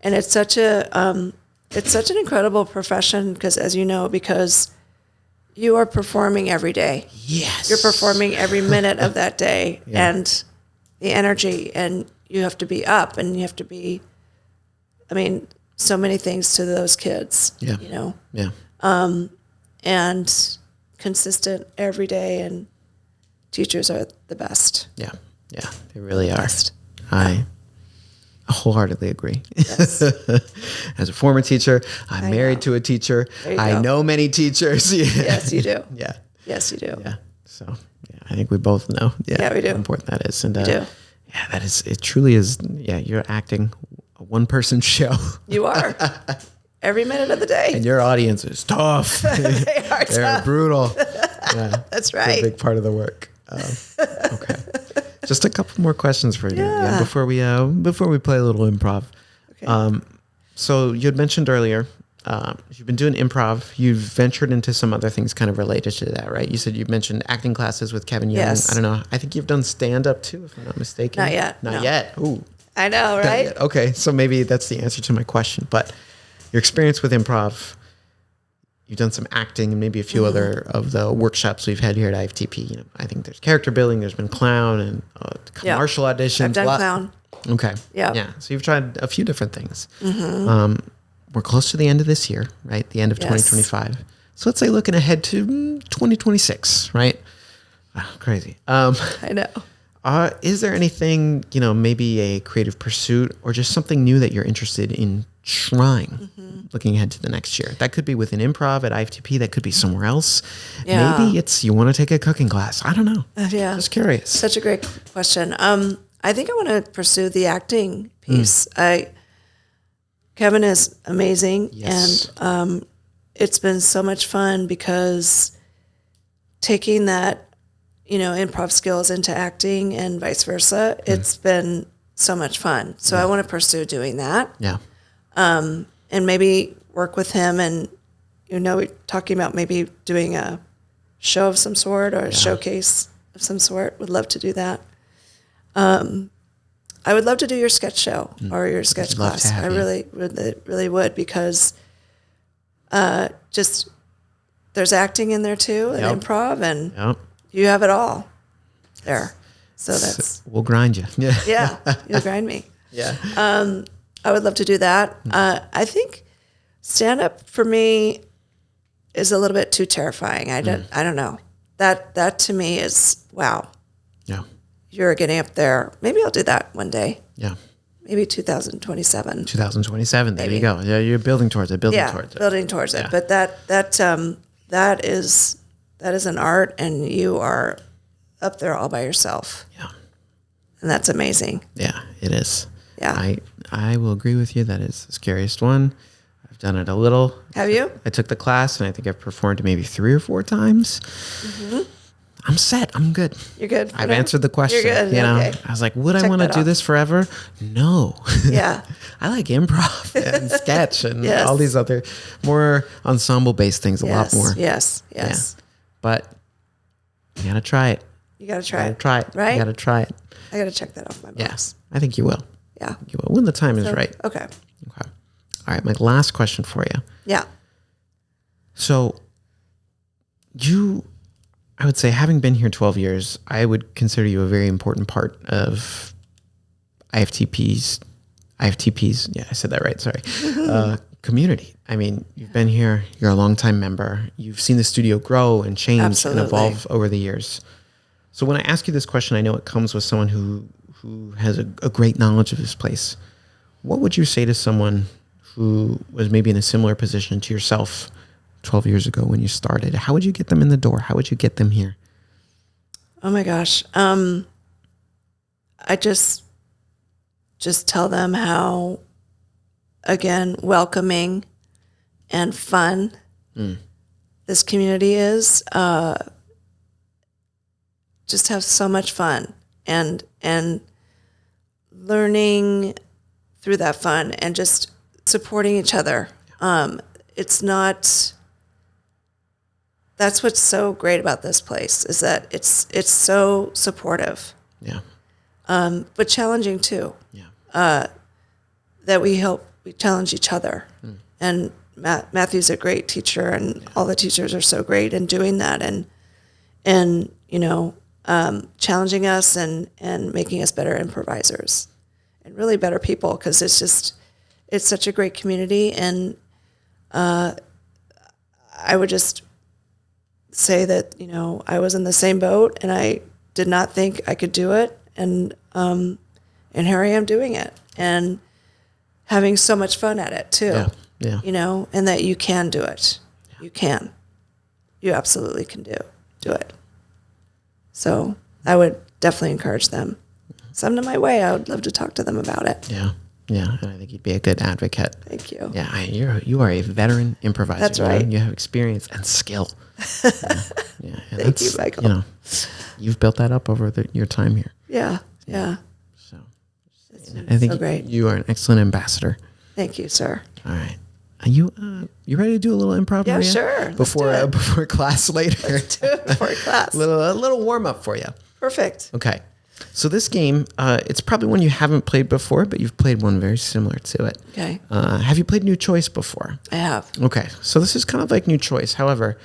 it's such an incredible profession because, as you know, because you are performing every day. Yes. You're performing every minute of that day, Yeah. and the energy, and you have to be up, and you have to be. I mean, so many things to those kids. Yeah. You know. Yeah. And consistent every day, and teachers are the best. Yeah. Yeah. They really are. Best. I wholeheartedly agree. Yes. As a former teacher, I'm married to a teacher. There you I go. know many teachers. Yeah. Yes, you do. Yeah. Yes, you do. Yeah. So yeah, I think we both know. Yeah, we do. How important that is. And We do. yeah, that is. It truly is. Yeah, you're acting a one-person show, You are. Every minute of the day. and your audience is tough. They are They're tough. brutal. Yeah, That's it's a right. big part of the work. Okay, just a couple more questions for you. Yeah. Before we play a little improv. Okay. So you had mentioned earlier, you've been doing improv. You've ventured into some other things kind of related to that, right? You said you mentioned acting classes with Kevin Young. Yes. I don't know. I think you've done stand-up too, if I'm not mistaken. Not yet, Not no. yet. Ooh. I know, Not right? yet. Okay, so maybe that's the answer to my question. But your experience with improv, you've done some acting and maybe a few other of the workshops we've had here at IFTP. You know, I think there's character building, there's been clown and Yeah. commercial auditions. I've done clown. Okay. Yeah. Yeah. So you've tried a few different things. We're close to the end of this year, right? The end of Yes. 2025. So let's say looking ahead to 2026, right? Wow, crazy. I know. Is there anything, maybe a creative pursuit or just something new that you're interested in trying looking ahead to the next year? That could be within improv at IFTP. That could be somewhere else. Yeah. Maybe it's you want to take a cooking class. I don't know. Yeah. Just curious. Such a great question. I think I want to pursue the acting piece. Kevin is amazing, Yes. and it's been so much fun because taking that, improv skills into acting and vice versa, it's been so much fun. So I want to pursue doing that, Yeah. and maybe work with him, and we're talking about maybe doing a show of some sort or a showcase of some sort. Would love to do that. I would love to do your sketch show or your sketch love to class. have I you. really would because just there's acting in there too and Yep. improv, and Yep. you have it all there. So that's We'll grind you. Yeah. yeah, you'll grind me. Yeah. I would love to do that. I think stand up for me is a little bit too terrifying. I don't know. That to me is wow. Yeah. You're getting up there. Maybe I'll do that one day. Yeah. Maybe 2027. 2027. There Maybe. you go. Yeah, you're building towards it. Building Yeah, towards it. building towards Yeah. it. But that is an art, and you are up there all by yourself, Yeah. and that's amazing. Yeah, it is. Yeah. I will agree with you. That is the scariest one. I've done it a little. Have you? I took the class and I think I've performed maybe 3 or 4 times. I'm set. I'm good. You're good. for I've now? answered the question. You're good. You know, Okay. I was like, would I Check want to that do off. this forever? No. Yeah. I like improv and sketch and Yes. all these other more ensemble based things a lot Yes. more. Yes. Yes. But you gotta try it. You got to try Gotta it. try it. Right? You gotta try it. I got to check that off my box. Yes. I think you will. Yeah. You will when the time is right. Okay. Okay. All right. My last question for you. Yeah. So I would say, having been here 12 years, I would consider you a very important part of IFTP's, yeah, I said that right, sorry, community. I mean, you've been here, you're a longtime member, you've seen the studio grow and change Absolutely. and evolve over the years. So when I ask you this question, I know it comes with someone who has a great knowledge of this place. What would you say to someone who was maybe in a similar position to yourself 12 years ago when you started? How would you get them in the door? How would you get them here? Oh my gosh. I just tell them how, again, welcoming and fun this community is. Just have so much fun and learning through that fun and just supporting each other. It's not, that's what's so great about this place is that it's so supportive. Yeah. But challenging too. Yeah. That we challenge each other. And Matthew's a great teacher, and all the teachers are so great in doing that, and challenging us and making us better improvisers and really better people, because it's such a great community. And I would just say that I was in the same boat, and I did not think I could do it, and here I am doing it and having so much fun at it too. Yeah. Yeah. And that you can do it. Yeah. You absolutely can do it. So I would definitely encourage them. Send them my way. I would love to talk to them about it. Yeah. Yeah. And I think you'd be a good advocate. Thank you. Yeah. You are a veteran improviser. That's right. You have experience and skill. Yeah. And Thank you, Michael. You've built that up over your time here. Yeah. Yeah. So I think so great. You are an excellent ambassador. Thank you, sir. All right. Are you ready to do a little improv? Yeah, Maria? sure. Before class later. Let's do it before class. a little warm up for you. Perfect. Okay. So this game, it's probably one you haven't played before, but you've played one very similar to it. Okay. Have you played New Choice before? I have. Okay. So this is kind of like New Choice. However,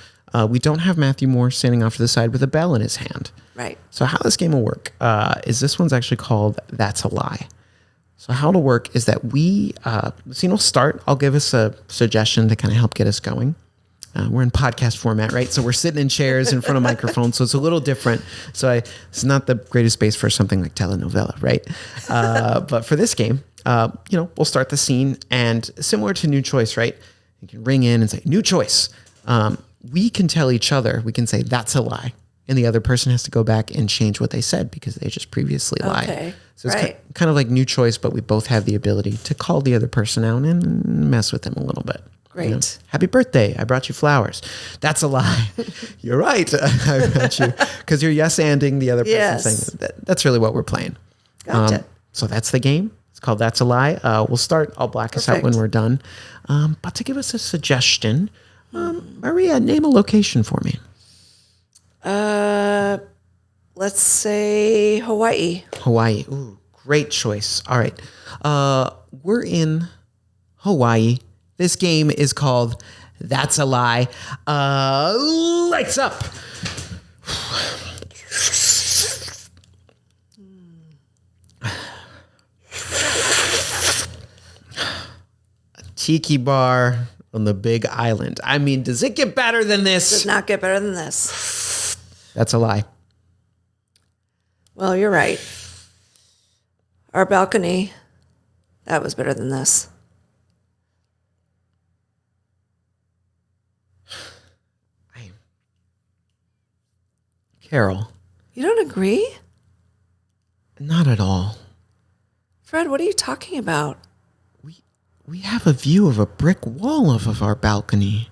we don't have Matthew Moore standing off to the side with a bell in his hand. Right. So how this game will work is this one's actually called That's a Lie. So how it'll work is that the scene will start. I'll give us a suggestion to kind of help get us going. We're in podcast format, right? So we're sitting in chairs in front of microphones, so it's a little different. So it's not the greatest space for something like telenovela, right? But for this game, we'll start the scene, and similar to New Choice, right? You can ring in and say, New Choice. We can tell each other, we can say, that's a lie. And the other person has to go back and change what they said because they just previously lied. Okay. So it's right. kind of like New Choice, but we both have the ability to call the other person out and mess with them a little bit. Great. Happy birthday. I brought you flowers. That's a lie. You're right. I brought you, because you're yes-anding the other person. Yes. Saying that's really what we're playing. Gotcha. So that's the game. It's called That's a Lie. We'll start. I'll black us out when we're done. But to give us a suggestion, Maria, name a location for me. Let's say Hawaii. Hawaii. Ooh, great choice. All right. We're in Hawaii. This game is called That's a Lie. Lights up. A tiki bar on the Big Island. I mean, does it get better than this? Does not get better than this. That's a lie. Well, you're right. Our balcony, that was better than this. Carol. You don't agree? Not at all. Fred, what are you talking about? We have a view of a brick wall off of our balcony.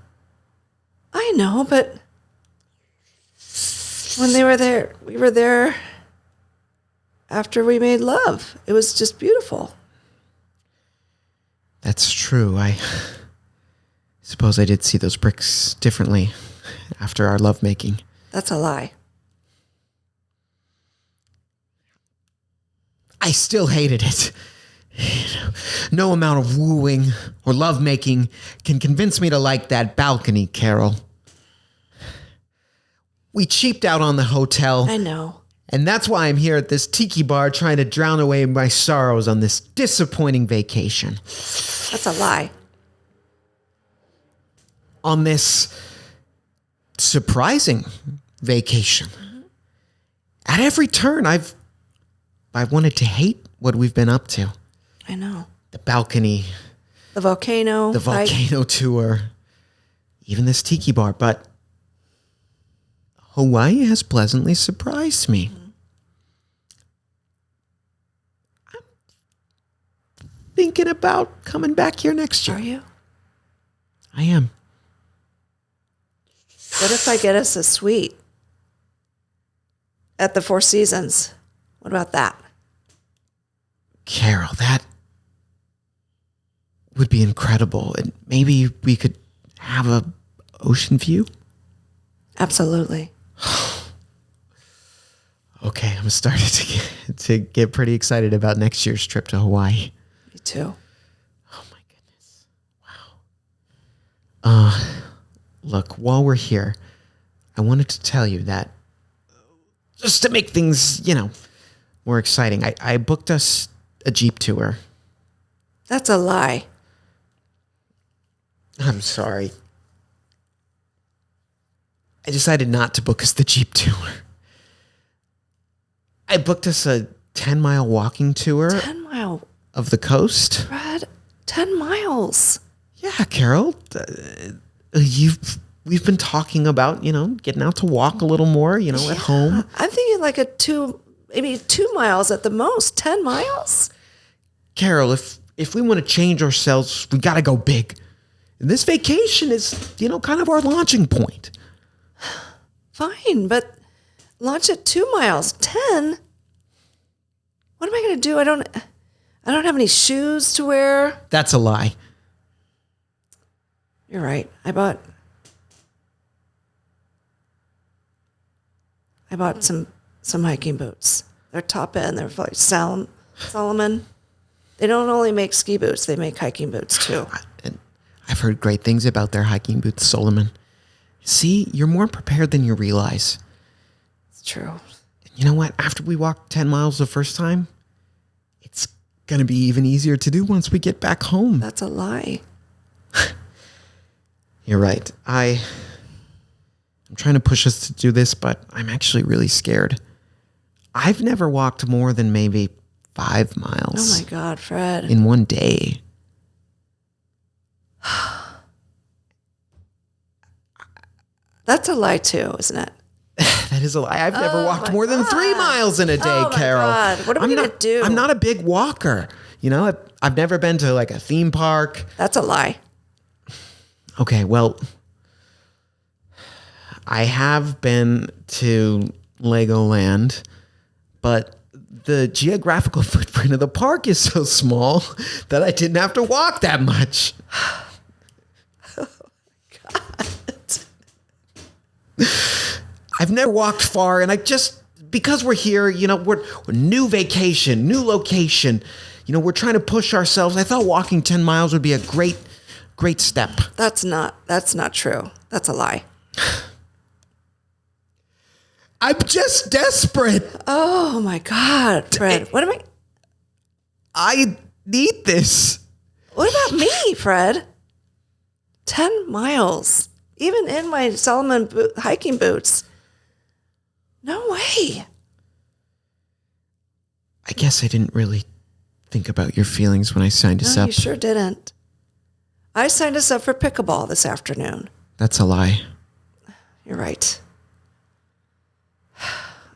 I know, but when they were there, we were there after we made love. It was just beautiful. That's true. I suppose I did see those bricks differently after our lovemaking. That's a lie. I still hated it. No amount of wooing or lovemaking can convince me to like that balcony, Carol. We cheaped out on the hotel. I know. And that's why I'm here at this tiki bar trying to drown away my sorrows on this disappointing vacation. That's a lie. On this surprising vacation. Mm-hmm. At every turn, I've wanted to hate what we've been up to. I know. The balcony. The volcano. The volcano tour. Even this tiki bar. But Hawaii has pleasantly surprised me. Mm-hmm. I'm thinking about coming back here next year. Are you? I am. What if I get us a suite at the Four Seasons? What about that? Carol, would be incredible. And maybe we could have a ocean view. Absolutely. Okay, I'm starting to get pretty excited about next year's trip to Hawaii. Me too. Oh my goodness. Wow. Look, while we're here, I wanted to tell you that just to make things, more exciting, I booked us a Jeep tour. That's a lie. I'm sorry. I decided not to book us the Jeep tour. I booked us a 10-mile walking tour 10 mile. of the coast. Fred, 10 miles. Yeah, Carol. We've been talking about, getting out to walk a little more, at home. I'm thinking like maybe 2 miles at the most. 10 miles? Carol, if we want to change ourselves, we got to go big. And this vacation is, kind of our launching point. Fine, but launch at 2 miles. 10? What am I going to do? I don't have any shoes to wear. That's a lie. You're right. I bought some hiking boots. They're top end. They're like Solomon. They don't only make ski boots, they make hiking boots too. And I've heard great things about their hiking boots, Solomon. See, you're more prepared than you realize. It's true. You know what? After we walk 10 miles the first time, it's going to be even easier to do once we get back home. That's a lie. You're right. I'm trying to push us to do this, but I'm actually really scared. I've never walked more than maybe 5 miles. Oh my God, Fred. In one day. That's a lie too, isn't it? That is a lie. I've never walked more than 3 miles in a day, Oh my Carol. God. What are we going to do? I'm not a big walker. I've never been to like a theme park. That's a lie. Okay, well, I have been to Legoland, but the geographical footprint of the park is so small that I didn't have to walk that much. I've never walked far, and because we're here, we're new vacation, new location, we're trying to push ourselves. I thought walking 10 miles would be a great step. That's not true. That's a lie. I'm just desperate. Oh my God, Fred. What am I need this. What about me, Fred? 10 miles. Even in my Solomon hiking boots. No way. I guess I didn't really think about your feelings when I signed us No, up. you sure didn't. I signed us up for pickleball this afternoon. That's a lie. You're right.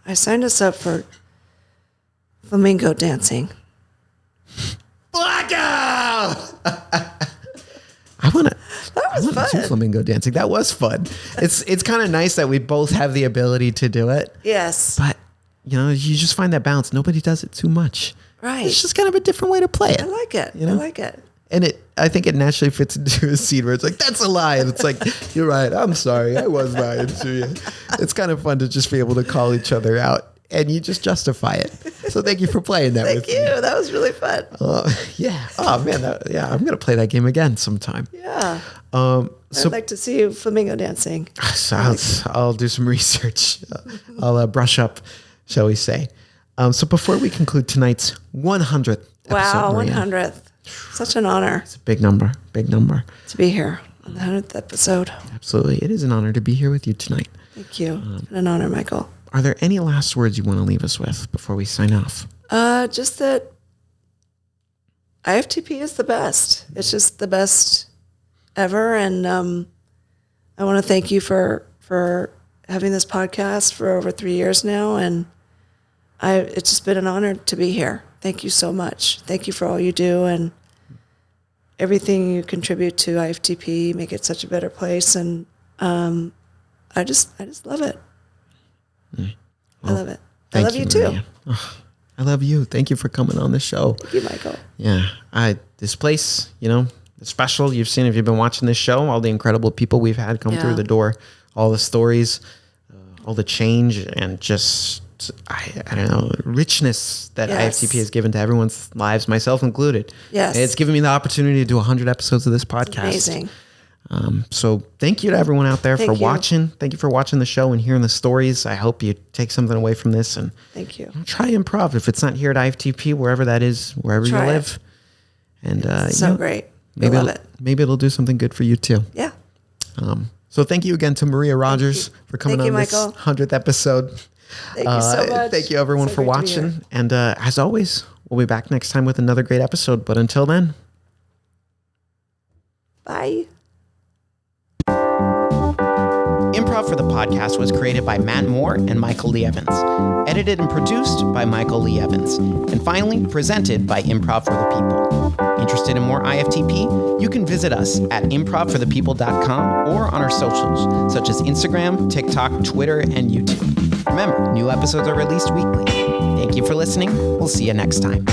I signed us up for flamingo dancing. Blackout! I want to do flamingo dancing. That was fun. It's kind of nice that we both have the ability to do it. Yes. But, you just find that balance. Nobody does it too much. Right. It's just kind of a different way to play it. I like it. I like it. And I think it naturally fits into a scene where it's like, that's a lie. And it's like, you're right. I'm sorry. I was lying to you. It's kind of fun to just be able to call each other out and you just justify it. So thank you for playing that with me. Thank you. That was really fun. Yeah. Oh, man. I'm going to play that game again sometime. Yeah. So I'd like to see you flamingo dancing. So I'll do some research. I'll brush up, shall we say. So before we conclude tonight's 100th episode, Wow, Maria, 100th. Such an honor. It's a big number To be here on the 100th episode. Absolutely. It is an honor to be here with you tonight. Thank you. It's been an honor, Michael. Are there any last words you want to leave us with before we sign off? Just that IFTP is the best. It's just the best ever. And I want to thank you for having this podcast for over 3 years now. And it's just been an honor to be here. Thank you so much. Thank you for all you do and everything you contribute to IFTP, make it such a better place. And I just love it. Well, I love it. I love you too. Oh, I love you. Thank you for coming on the show. Thank you, Michael. Yeah. This place, special. You've seen, if you've been watching this show, all the incredible people we've had come through the door, all the stories, all the change, and just, I don't know, richness that IFTP has given to everyone's lives, myself included. Yes. It's given me the opportunity to do 100 episodes of this podcast. It's amazing. So thank you to everyone out there for watching. Thank you for watching the show and hearing the stories. I hope you take something away from this, and thank you. Try improv if it's not here at IFTP, wherever that is, wherever you live. And so great. Maybe I love it. Maybe it'll do something good for you too. Yeah. So thank you again to Maria Rogers for coming on this Michael. 100th episode. Thank you so much. Thank you everyone for watching. And as always, we'll be back next time with another great episode. But until then, bye. Improv for the Podcast was created by Matt Moore and Michael Lee Evans. Edited and produced by Michael Lee Evans. And finally, presented by Improv for the People. Interested in more IFTP? You can visit us at improvforthepeople.com or on our socials, such as Instagram, TikTok, Twitter, and YouTube. Remember, new episodes are released weekly. Thank you for listening. We'll see you next time.